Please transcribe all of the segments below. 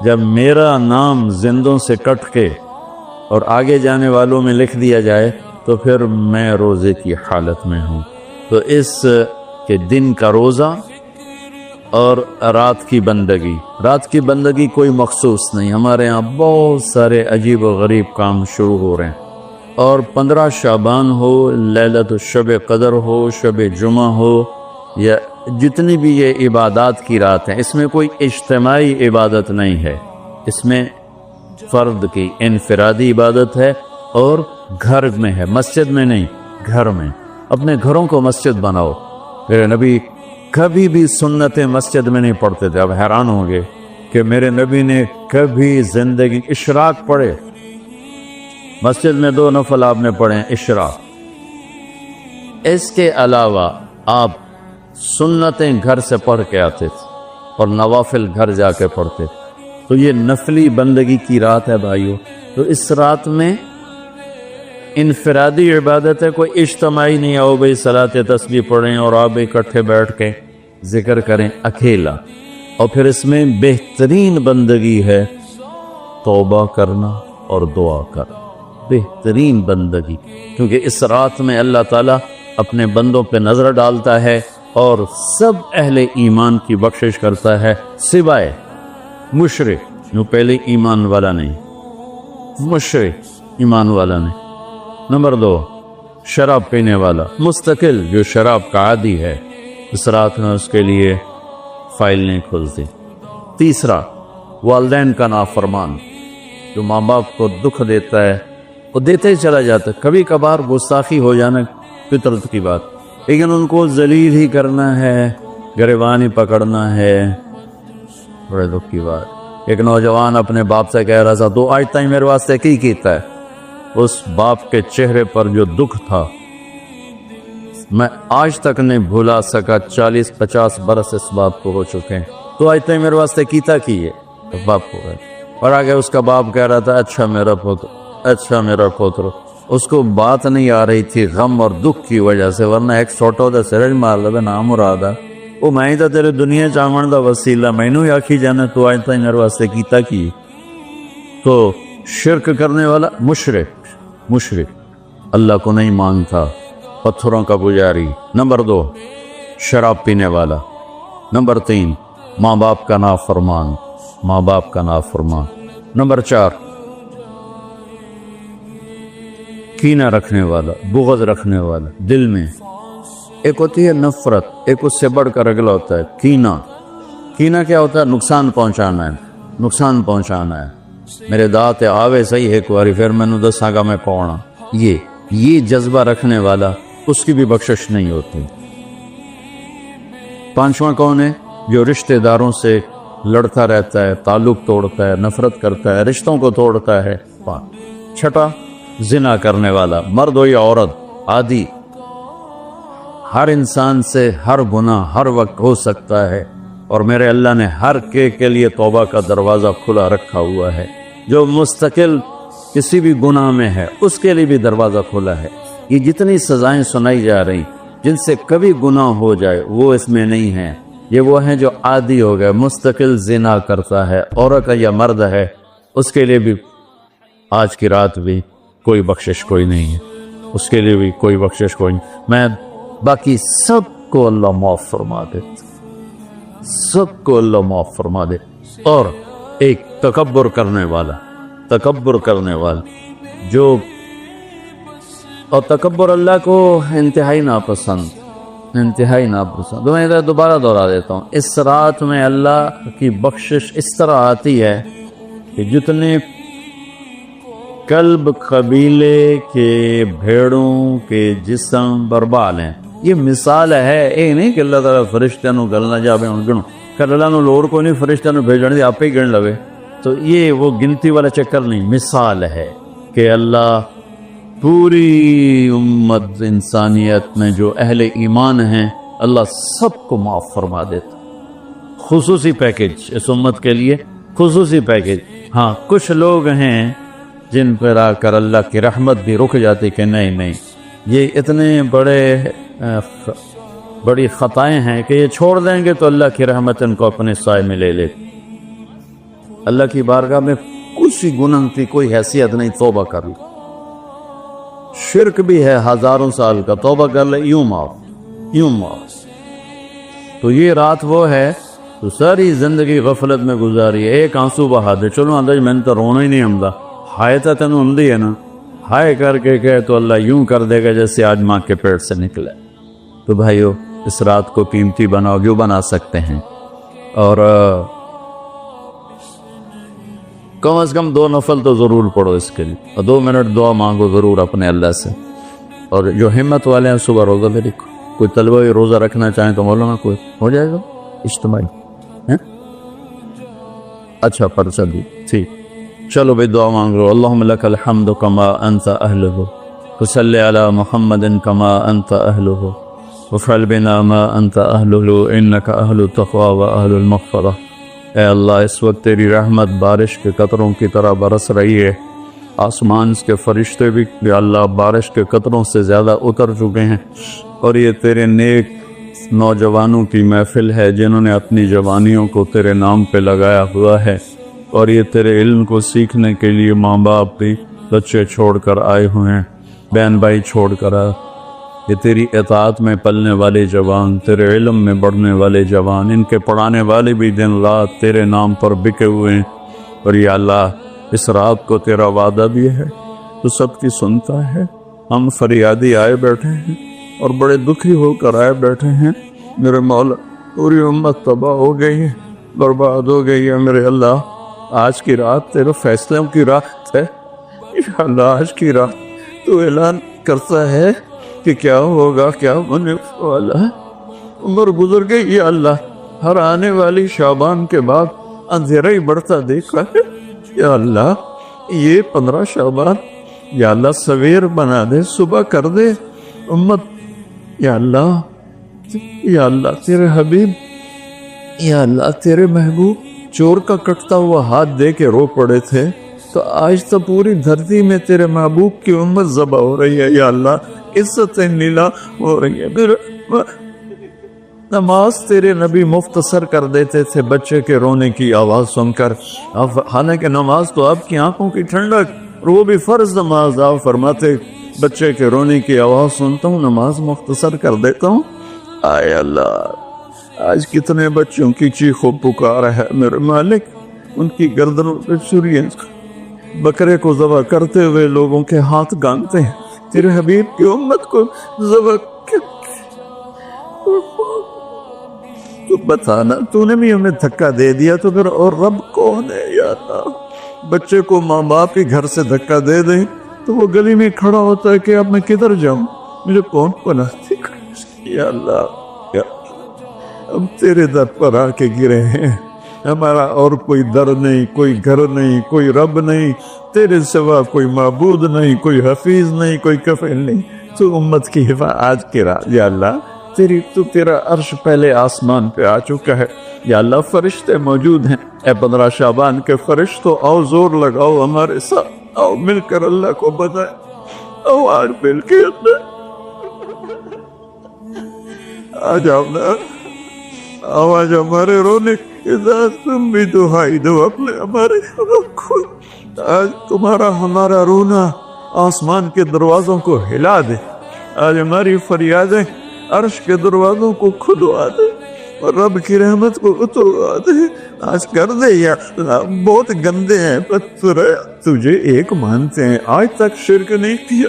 جب میرا نام زندوں سے کٹ کے اور آگے جانے والوں میں لکھ دیا جائے تو پھر میں روزے کی حالت میں ہوں۔ تو اس کے دن کا روزہ اور رات کی بندگی کوئی مخصوص نہیں، ہمارے ہاں بہت سارے عجیب و غریب کام شروع ہو رہے ہیں، اور 15 شعبان ہو، لیلۃ الشب قدر ہو، شب جمعہ ہو، یا جتنی بھی یہ عبادات کی رات ہیں، اس میں کوئی اجتماعی عبادت نہیں ہے، اس میں فرد کی انفرادی عبادت ہے، اور گھر میں ہے، مسجد میں نہیں، گھر میں۔ اپنے گھروں کو مسجد بناؤ۔ میرے نبی کبھی بھی سنتیں مسجد میں نہیں پڑھتے تھے۔ اب حیران ہوں گے کہ میرے نبی نے کبھی زندگی اشراق پڑھے؟ مسجد میں 2 نفل آپ نے پڑھے اشراق۔ اس کے علاوہ آپ سنتیں گھر سے پڑھ کے آتے تھے اور نوافل گھر جا کے پڑھتے تھے۔ تو یہ نفلی بندگی کی رات ہے بھائیو۔ تو اس رات میں انفرادی عبادت ہے، کوئی اجتماعی نہیں آؤ بھائی صلاۃ تسبیح پڑھیں اور آپ اکٹھے بیٹھ کے ذکر کریں، اکیلا۔ اور پھر اس میں بہترین بندگی ہے توبہ کرنا اور دعا کرنا، بہترین بندگی، کیونکہ اس رات میں اللہ تعالیٰ اپنے بندوں پہ نظر ڈالتا ہے اور سب اہل ایمان کی بخشش کرتا ہے، سوائے مشرک جو پہلے ایمان والا نہیں، مشرک ایمان والا نہیں۔ نمبر 2، شراب پینے والا مستقل جو شراب کا عادی ہے، اس رات میں اس کے لیے فائل نہیں کھلتی۔ تیسرا، والدین کا نافرمان جو ماں باپ کو دکھ دیتا ہے، وہ دیتے ہی چلا جاتا ہے، کبھی کبھار گستاخی ہو جانا فطرت کی بات، لیکن ان کو ذلیل ہی کرنا ہے، گریبان ہی پکڑنا ہے، بڑے دکھ کی بات۔ ایک نوجوان اپنے باپ سے کہہ رہا تھا تو آج تک میرے واسطے کی کیتا ہے؟ اس باپ کے چہرے پر جو دکھ تھا میں آج تک نہیں بھولا سکا۔ 40-50 برس اس باپ کو ہو چکے ہیں، تو آج تک میرے واسطے کیتا کی ہے؟ تو باپ کو گئے اور آگے اس کا باپ کہہ رہا تھا اچھا میرا پوتر، اچھا میرا پوتر۔ اس کو بات نہیں آ رہی تھی غم اور دکھ کی وجہ سے، ورنہ ایک سوٹو دے سرج مار لے نام مراد وہ میں تو تیرے دنیا چاون دا وسیلہ، مینوں ہی آکھی جانا تو آج تک میرے واسطے کیتا کی؟ تو شرک کرنے والا مشرک اللہ کو نہیں مانتا، پتھروں کا پجاری۔ نمبر 2، شراب پینے والا۔ نمبر 3، ماں باپ کا نافرمان، ماں باپ کا نافرمان۔ نمبر 4، کینہ رکھنے والا، بغض رکھنے والا دل میں۔ ایک ہوتی ہے نفرت، ایک اس سے بڑھ کر اگلا ہوتا ہے کینہ۔ کینہ کیا ہوتا ہے؟ نقصان پہنچانا ہے، میرے دانت آوے صحیح ایک باری پھر میں دساں گا میں پاؤنا۔ یہ جذبہ رکھنے والا، اس کی بھی بخشش نہیں ہوتی۔ 5واں کون ہے؟ جو رشتہ داروں سے لڑتا رہتا ہے، تعلق توڑتا ہے، نفرت کرتا ہے، رشتوں کو توڑتا ہے۔ 6، زنا کرنے والا، مرد ہو یا عورت، عادی۔ ہر انسان سے ہر گناہ ہر وقت ہو سکتا ہے، اور میرے اللہ نے ہر کے لیے توبہ کا دروازہ کھلا رکھا ہوا ہے۔ جو مستقل کسی بھی گناہ میں ہے اس کے لیے بھی دروازہ کھلا ہے۔ یہ جتنی سزائیں سنائی جا رہی جن سے کبھی گناہ ہو جائے وہ اس میں نہیں ہیں، یہ وہ ہیں جو عادی ہو گئے، مستقل زنا کرتا ہے، عورت یا مرد ہے، اس کے لیے بھی آج کی رات بھی کوئی بخشش کوئی نہیں ہے، اس کے لیے بھی کوئی بخشش کوئی نہیں۔ میں باقی سب کو اللہ معاف فرما دے، سب کو اللہ معاف فرما دے۔ اور ایک تکبر کرنے والا جو، اور تکبر اللہ کو انتہائی ناپسند، تو میں ادھر دوبارہ دہرا دیتا ہوں، اس رات میں اللہ کی بخشش اس طرح آتی ہے کہ جتنے کلب قبیلے کے بھیڑوں کے جسم بربال ہیں، یہ مثال ہے، یہ نہیں کہ اللہ تعالیٰ فرشتہ نو گلنا جاوے ہوں گنو کر اللہ نو لوڑ کو نہیں فرشتہ نو بھیجنے دی آپ ہی گن لوے، تو یہ وہ گنتی والا چکر نہیں، مثال ہے کہ اللہ پوری امت انسانیت میں جو اہل ایمان ہیں اللہ سب کو معاف فرما دیتا۔ خصوصی پیکج اس امت کے لیے، خصوصی پیکج۔ ہاں کچھ لوگ ہیں جن پر آ کر اللہ کی رحمت بھی رک جاتی کہ نہیں یہ اتنے بڑی خطائیں ہیں کہ یہ چھوڑ دیں گے تو اللہ کی رحمت ان کو اپنے سائے میں لے لے۔ اللہ کی بارگاہ میں کچھ گناہ کی کوئی حیثیت نہیں، توبہ کر لے. شرک بھی ہے ہزاروں سال کا، توبہ کر لے، یوں معاف. تو یہ رات وہ ہے تو ساری زندگی غفلت میں گزاری ہے، ایک آنسو بہا دے، چلو اندر میں نے تو رونا ہی نہیں آمدا، ہائے تا تینوں آمدی ہے نا، ہائے کر کے کہے تو اللہ یوں کر دے گا جیسے آج ماں کے پیٹ سے نکلے. تو بھائیو اس رات کو قیمتی بناؤ، جو بنا سکتے ہیں، اور کم از کم 2 نفل تو ضرور پڑھو اس کے لیے، اور 2 منٹ دعا مانگو ضرور اپنے اللہ سے. اور جو ہمت والے ہیں صبح روزہ بھی رکھو، کوئی طلبہ روزہ رکھنا چاہیں تو مولانا کوئی ہو جائے گا اجتماعی. اچھا پرچہ دی، ٹھیک، چلو بھائی دعا مانگ لو. اللہم لک الحمد کما انت اہلہ، وصلی علی محمد کما انت اہلہ، وفعل بنا ما انت اہلہ انک اہل التقوی و اہل المغفرہ. اے اللہ اس وقت تیری رحمت بارش کے قطروں کی طرح برس رہی ہے، آسمان کے فرشتے بھی یا اللہ بارش کے قطروں سے زیادہ اتر چکے ہیں، اور یہ تیرے نیک نوجوانوں کی محفل ہے جنہوں نے اپنی جوانیوں کو تیرے نام پہ لگایا ہوا ہے، اور یہ تیرے علم کو سیکھنے کے لیے ماں باپ بھی بچے چھوڑ کر آئے ہوئے ہیں، بہن بھائی چھوڑ کر آئے. یہ تیری اطاعت میں پلنے والے جوان، تیرے علم میں بڑھنے والے جوان، ان کے پڑھانے والے بھی دن رات تیرے نام پر بکے ہوئے ہیں. اور یا اللہ اس رات کو تیرا وعدہ بھی ہے، تو سب کی سنتا ہے. ہم فریادی آئے بیٹھے ہیں اور بڑے دکھی ہو کر آئے بیٹھے ہیں. میرے مولا پوری امت تباہ ہو گئی ہے، برباد ہو گئی ہے. میرے اللہ آج کی رات تیرے فیصلوں کی رات ہے. یا اللہ آج کی رات تو اعلان کرتا ہے کہ کیا ہوگا، کیا ہونے والا ہے. عمر گزر گئی یا اللہ، ہر آنے والی شعبان کے بعد اندھیرا ہی بڑھتا دیکھا ہے. یا اللہ یہ 15 شعبان یا اللہ سویر بنا دے، صبح کر دے امت. یا اللہ تیرے حبیب، یا اللہ تیرے محبوب چور کا کٹتا ہوا ہاتھ دے کے رو پڑے تھے، تو آج تو پوری دھرتی میں تیرے محبوب کی امت ذبح ہو رہی ہے. یا اللہ عزتیں نیلا ہو رہی ہے. نماز تیرے نبی مختصر کر دیتے تھے بچے کے رونے کی آواز سن کر، حالانکہ نماز تو آپ کی آنکھوں کی ٹھنڈک، اور وہ بھی فرض نماز. آپ فرماتے بچے کے رونے کی آواز سنتا ہوں نماز مختصر کر دیتا ہوں. آئے اللہ آج کتنے بچوں کی چیخ و پکار ہے میرے مالک، ان کی گردنوں پہ چھریاں بکرے کو ذبح کرتے ہوئے لوگوں کے ہاتھ گانتے ہیں. تیرے حبیب کی امت کو ذبح تو بتانا، تو نے بھی ہمیں دھکا دے دیا تو پھر اور رب کون ہے. یا اللہ بچے کو ماں باپ کے گھر سے دھکا دے دیں تو وہ گلی میں کھڑا ہوتا ہے کہ اب میں کدھر جاؤں، مجھے کون پناہتی. یا اللہ ہم تیرے در پر آ کے گرے ہیں، ہمارا اور کوئی در نہیں، کوئی گھر نہیں، کوئی رب نہیں، تیرے سوا کوئی معبود نہیں، کوئی حفیظ نہیں، کوئی کفیل نہیں. تو امت کی حفاظت آج کے رات یا اللہ تیرا عرش پہلے آسمان پہ آ چکا ہے. یا اللہ فرشتے موجود ہیں. اے 15 شعبان کے فرشتوں آؤ زور لگاؤ ہمارے ساتھ، آؤ مل کر اللہ کو بتائیں، آؤ آج مل کے آ جاؤ نا، آواز ہمارے رونے کے ساتھ تم بھی دہائی دو اپنے ہمارے کو. آج تمہارا ہمارا رونا آسمان کے دروازوں کو ہلا دے. آج ہماری فریادیں عرش کے دروازوں کو کھلوا دے اور رب کی رحمت کو اتروا دے. آج کر دے یا اللہ. بہت گندے ہیں پر تجھے ایک مانتے ہیں، آج تک شرک نہیں کیا.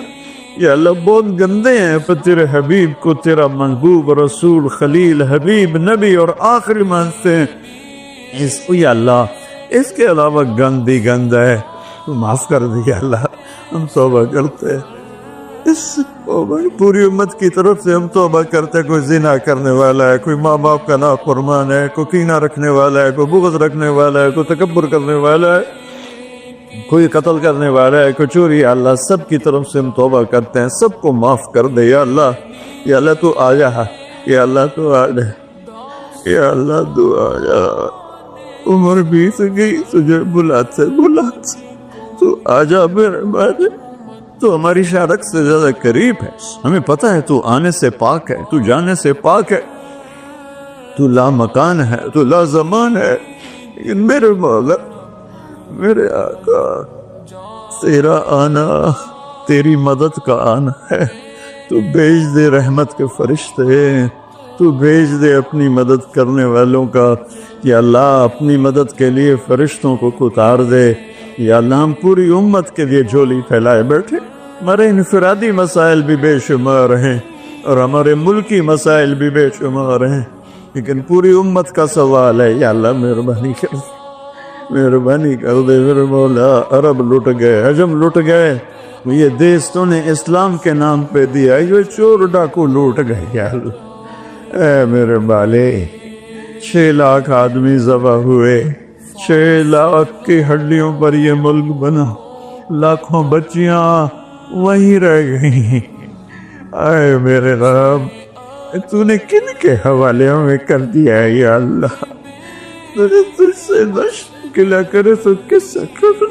یا اللہ بہت گندے ہیں پر تیرے حبیب کو تیرا محبوب رسول خلیل حبیب نبی اور آخری مانتے ہیں. اس کو یا اللہ اس کے علاوہ گندی گند ہے، تو معاف کر دے. یا اللہ ہم توبہ کرتے ہیں، اس پوری امت کی طرف سے ہم توبہ کرتے ہیں. کوئی زنا کرنے والا ہے، کوئی ماں باپ کا نافرمان ہے، کوئی کینہ رکھنے والا ہے، کوئی بغض رکھنے والا ہے، کوئی تکبر کرنے والا ہے، کوئی قتل کرنے والا ہے، کوئی چوری. یا اللہ سب کی طرف سے ہم توبہ کرتے ہیں، سب کو معاف کر دے. یا اللہ تو آ جا. یا اللہ تو آ جا. یا اللہ تو آ جا. عمر بیت گئی، تجھے بلاتے تو آ جا میرے بھائی. تو ہماری شارک سے زیادہ قریب ہے، ہمیں پتہ ہے تو آنے سے پاک ہے، تو جانے سے پاک ہے، تو لا مکان ہے، تو لا زمان ہے. لیکن میرے مولا میرے آقا تیرا آنا تیری مدد کا آنا ہے، تو بھیج دے رحمت کے فرشتے، تو بھیج دے اپنی مدد کرنے والوں کا، یا اللہ اپنی مدد کے لیے فرشتوں کو اتار دے، یا اللہ ہم پوری امت کے لیے جھولی پھیلائے بیٹھے، ہمارے انفرادی مسائل بھی بے شمار ہیں اور ہمارے ملکی مسائل بھی بے شمار ہیں، لیکن پوری امت کا سوال ہے، یا اللہ مہربانی کر مہربانی کر دے میرے مولا۔ عرب لٹ گئے، عجم لٹ گئے، یہ دیس تو نے اسلام کے نام پہ دیا، یہ چور ڈاکو لوٹ گئے، یا اللہ اے میرے بالے، 6 لاکھ آدمی ذبح ہوئے، 6 لاکھ کی ہڈیوں پر یہ ملک بنا، لاکھوں بچیاں وہیں رہ گئی، اے میرے رب تو نے کن کے حوالے ہمیں کر دیا ہے یا اللہ، تجھ سے دشت گلا کرے تو کس سے کر،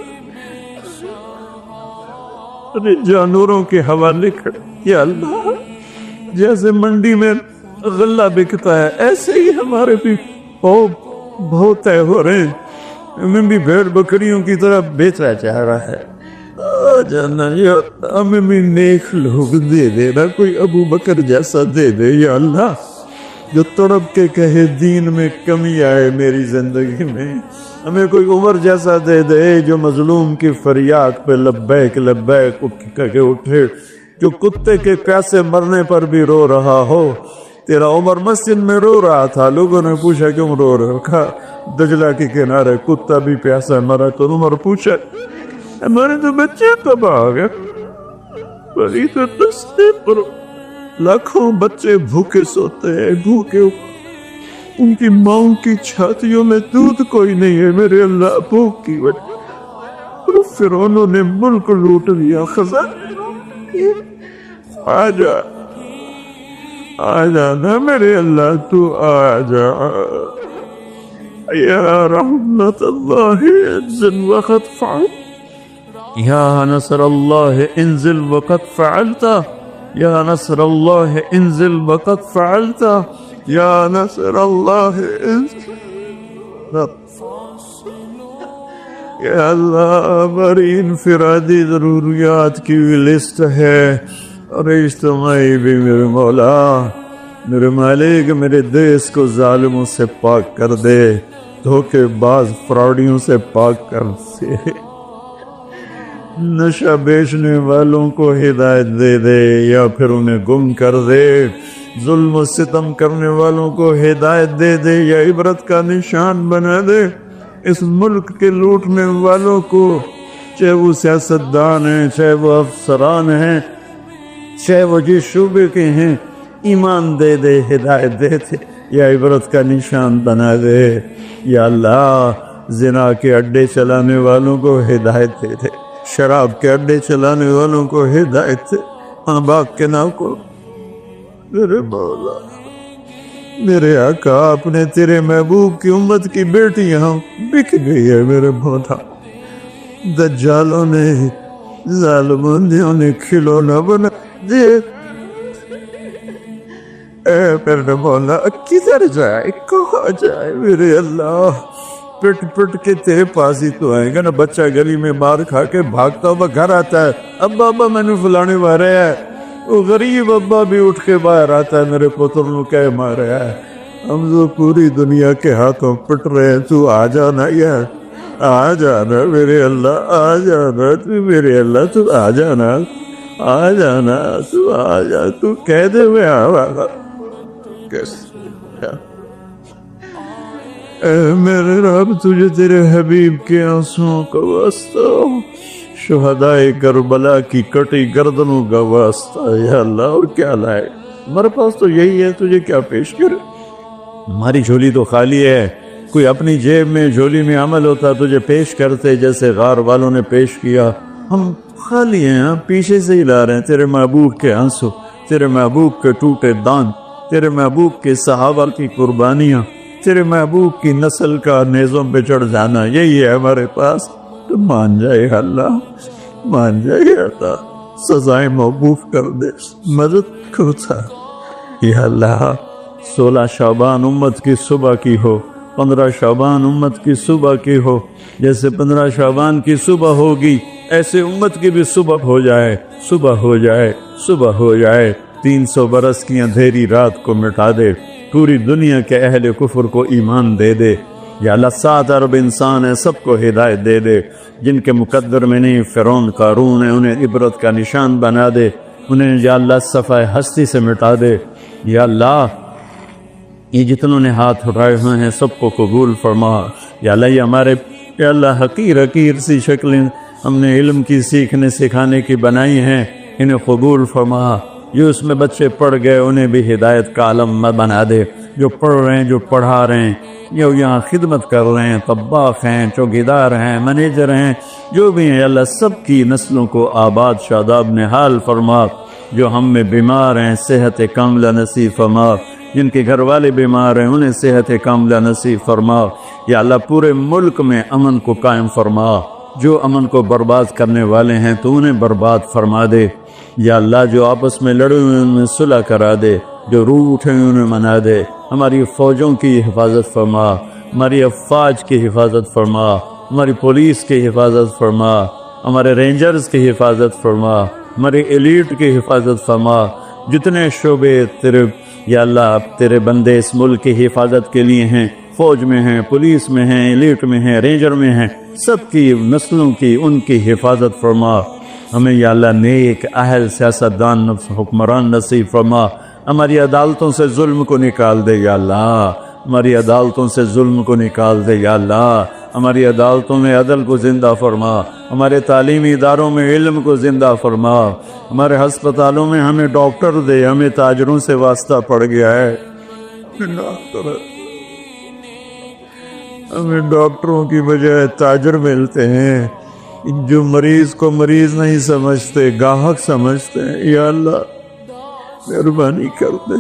جانوروں کے حوالے کر یا اللہ، جیسے منڈی میں غلہ بکتا ہے ایسے ہی ہمارے بھی بہت طے ہو رہے ہیں، ہمیں بھی بھیڑ بکریوں کی طرح بیچا جا رہا ہے، جانا یا ہمیں بھی نیک لوگ دے دے نا، کوئی ابو بکر جیسا دے دے یا اللہ، جو تڑپ کے کہے دین میں کمی آئے میری زندگی میں، ہمیں کوئی عمر جیسا دے دے جو مظلوم کی فریاد پہ لبیک لبیک کہہ کے اٹھے، جو کتے کے پیاسے مرنے پر بھی رو رہا ہو۔ تیرا عمر مسجد میں رو رہا تھا، لوگوں نے پوچھا کیوں رو رہے ہو، کہا دجلہ کے کنارے کتا بھی پیاسا مرا، تو عمر پوچھا ہمارے تو بچے تباہ ہو گئے، بڑی تو دستے پر لاکھوں بچے بھوکے سوتے ہیں، بھوکے، ان کی ماؤں کی چھاتیوں میں دودھ کوئی نہیں ہے میرے اللہ، بھوک کی وجہ فرعونوں نے ملک لوٹ لیا، خزانے آ جانا میرے اللہ، تو آ جا یا رحمت اللہ انزل وقت فعل، یا نصر اللہ انزل وقت فعلتا، یا نصر اللہ انزل وقت فعلتا، یا نصر اللہ انزل، یا اللہ ہماری انفرادی ضروریات کی لسٹ ہے اور اجتماعی بھی میرے مولا، میرے مالک، میرے دیس کو ظالموں سے پاک کر دے، دھوکے باز فراڈیوں سے پاک کر دے، نشہ بیچنے والوں کو ہدایت دے دے یا پھر انہیں گم کر دے، ظلم و ستم کرنے والوں کو ہدایت دے دے یا عبرت کا نشان بنا دے، اس ملک کے لوٹنے والوں کو، چاہے وہ سیاستدان ہیں، چاہے وہ افسران ہیں، چاہے وہ جس شعبے کے ہیں، ایمان دے دے، ہدایت دے دے یا عبرت کا نشان بنا دے، یا اللہ زنا کے اڈے چلانے والوں کو ہدایت دے دے، شراب کے اڈے چلانے والوں کو ہدایت دے، ماں باپ کے نام کو، میرے مولا، میرے آقا، اپنے تیرے محبوب کی امت کی بیٹیاں بک گئی ہے میرے مولا، دجالوں نے، ظالموں نے کھلونا بنا دے، اے میرے مولا کدھر جائے، کہاں جائے میرے اللہ، پٹ پٹ کے تیرے پاس ہی تو آئیں گا نا، بچہ گلی میں مار کھا کے بھاگتا ہوا گھر آتا ہے، ابا ابا میں نے فلانے مارے ہے، وہ غریب ابا بھی اٹھ کے باہر آتا ہے، میرے پتر نو کہہ مارے ہے، ہم تو پوری دنیا کے ہاتھوں پٹ رہے ہیں، تو آ جانا یار، آ جانا میرے اللہ، آ جانا تو میرے اللہ، تو آ جانا، آ جانا، تو آ جا، تو کہہ دے میں آواں کیسے، اے میرے رب، تجھے تیرے حبیب کے آنسوؤں کا واسطہ، شہدائے کربلا کی کٹی گردنوں کا واسطہ، یا اللہ، اور کیا لائے، ہمارے پاس تو یہی ہے، تجھے کیا پیش کرے، ہماری جھولی تو خالی ہے، کوئی اپنی جیب میں جھولی میں عمل ہوتا تجھے پیش کرتے، جیسے غار والوں نے پیش کیا، ہم خالی ہیں، ہم پیچھے سے ہی لا رہے ہیں تیرے محبوب کے آنسو، تیرے محبوب کے ٹوٹے دان، تیرے محبوب کے صحابہ کی قربانیاں، تیرے محبوب کی نسل کا نیزوں پہ چڑھ جانا، یہی ہے ہمارے پاس، تو مان جائے اللہ، مان جائے اللہ، سزائیں موقوف کر دے، مدد کو تھا، یا اللہ 16 شعبان امت کی صبح کی ہو 15 شعبان امت کی صبح کی ہو، جیسے 15 شعبان کی صبح ہوگی ایسے امت کی بھی صبح ہو جائے، صبح ہو جائے، صبح ہو جائے۔ 300 برس کی اندھیری رات کو مٹا دے، پوری دنیا کے اہل کفر کو ایمان دے دے۔ یا اللہ 7 ارب انسان ہیں، سب کو ہدایت دے دے، جن کے مقدر میں نہیں فرعون قارون ہے انہیں عبرت کا نشان بنا دے، انہیں یا اللہ صفحہ ہستی سے مٹا دے۔ یا اللہ یہ جتنوں نے ہاتھ اٹھائے ہوئے ہیں سب کو قبول فرما۔ یا اللہ یہ ہمارے یا اللہ حقیر سی شکلیں ہم نے علم کی سیکھنے سکھانے کی بنائی ہیں، انہیں قبول فرما۔ جو اس میں بچے پڑھ گئے انہیں بھی ہدایت کا علم بنا دے، جو پڑھ رہے ہیں، جو پڑھا رہے ہیں، جو یہاں خدمت کر رہے ہیں، طباخ ہیں، چوکیدار ہیں، مینیجر ہیں، جو بھی ہیں اللہ سب کی نسلوں کو آباد شاداب نحال فرما۔ جو ہم میں بیمار ہیں صحت کاملہ نصیب فرما، جن کے گھر والے بیمار ہیں انہیں صحت کاملہ نصیب فرما۔ یا اللہ پورے ملک میں امن کو قائم فرما، جو امن کو برباد کرنے والے ہیں تو انہیں برباد فرما دے۔ یا اللہ جو آپس میں لڑے ہوئے ان میں صلح کرا دے، جو روٹ ہیں انہیں منا دے۔ ہماری فوجوں کی حفاظت فرما، ہماری افواج کی حفاظت فرما، ہماری پولیس کی حفاظت فرما، ہمارے رینجرز کی حفاظت فرما، ہماری ایلیٹ کی حفاظت فرما۔ جتنے شعبے تیرے یا اللہ تیرے بندے اس ملک کی حفاظت کے لیے ہیں، فوج میں ہیں، پولیس میں ہیں، ایلیٹ میں ہیں، رینجر میں ہیں، سب کی نسلوں کی ان کی حفاظت فرما۔ ہمیں یا اللہ نیک اہل سیاستدان حکمران نصیب فرما۔ ہماری عدالتوں سے ظلم کو نکال دے یا اللہ، ہماری عدالتوں سے ظلم کو نکال دے یا اللہ، ہماری عدالتوں میں عدل کو زندہ فرما، ہمارے تعلیمی اداروں میں علم کو زندہ فرما، ہمارے ہسپتالوں میں ہمیں ڈاکٹر دے، ہمیں تاجروں سے واسطہ پڑ گیا ہے، ہمیں ڈاکٹروں کی بجائے تاجر ملتے ہیں، جو مریض کو مریض نہیں سمجھتے گاہک سمجھتے ہیں۔ یا اللہ مہربانی کر دے،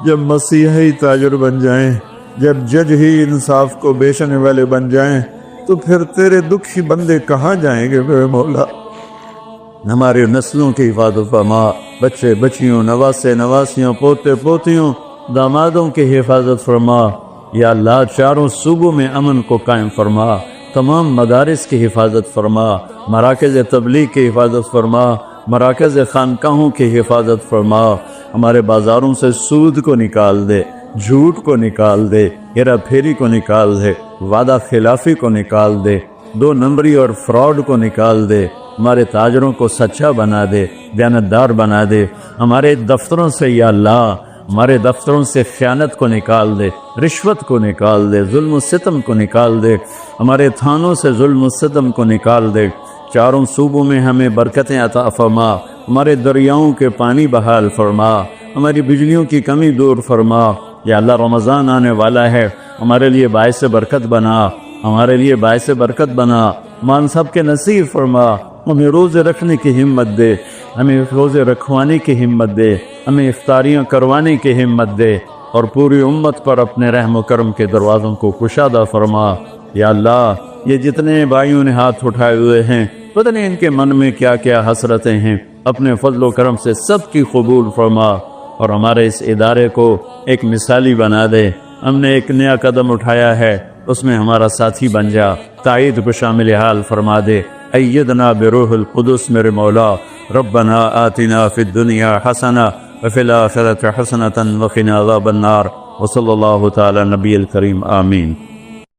جب مسیحی تاجر بن جائیں، جب جج ہی انصاف کو بیچنے والے بن جائیں تو پھر تیرے دکھی بندے کہاں جائیں گے میرے مولا۔ ہماری نسلوں کی حفاظت فرما، بچے بچیوں، نواسے نواسیوں، پوتے پوتیوں، دامادوں کی حفاظت فرما۔ یا اللہ چاروں صوبوں میں امن کو قائم فرما، تمام مدارس کی حفاظت فرما، مراکز تبلیغ کی حفاظت فرما، مراکز خانقاہوں کی حفاظت فرما۔ ہمارے بازاروں سے سود کو نکال دے، جھوٹ کو نکال دے، ہیرا پھیری کو نکال دے، وعدہ خلافی کو نکال دے، 2 نمبری اور فراڈ کو نکال دے، ہمارے تاجروں کو سچا بنا دے، دیانتدار بنا دے۔ ہمارے دفتروں سے یا اللہ ہمارے دفتروں سے خیانت کو نکال دے، رشوت کو نکال دے، ظلم و ستم کو نکال دے، ہمارے تھانوں سے ظلم و ستم کو نکال دے۔ چاروں صوبوں میں ہمیں برکتیں عطا فرما، ہمارے دریاؤں کے پانی بحال فرما، ہماری بجلیوں کی کمی دور فرما۔ یا اللہ رمضان آنے والا ہے، ہمارے لیے باعث برکت بنا، ہمارے لیے باعث برکت بنا، مان سب کے نصیب فرما۔ ہمیں روزے رکھنے کی ہمت دے، ہمیں روزے رکھوانے کی ہمت دے، ہمیں افطاریاں کروانے کی ہمت دے، اور پوری امت پر اپنے رحم و کرم کے دروازوں کو کشادہ فرما۔ یا اللہ یہ جتنے بھائیوں نے ہاتھ اٹھائے ہوئے ہیں پتہ نہیں ان کے من میں کیا کیا حسرتیں ہیں، اپنے فضل و کرم سے سب کی قبول فرما، اور ہمارے اس ادارے کو ایک مثالی بنا دے۔ ہم نے ایک نیا قدم اٹھایا ہے، اس میں ہمارا ساتھی بن جا، تائید کو شامل حال فرما دے۔ ایدنا بروح القدس میرے مولا، ربنا آتنا فی الدنیا حسنہ وفی الآخرۃ حسنۃ وقنا عذاب النار، وصلی اللہ تعالی نبی الکریم، آمین۔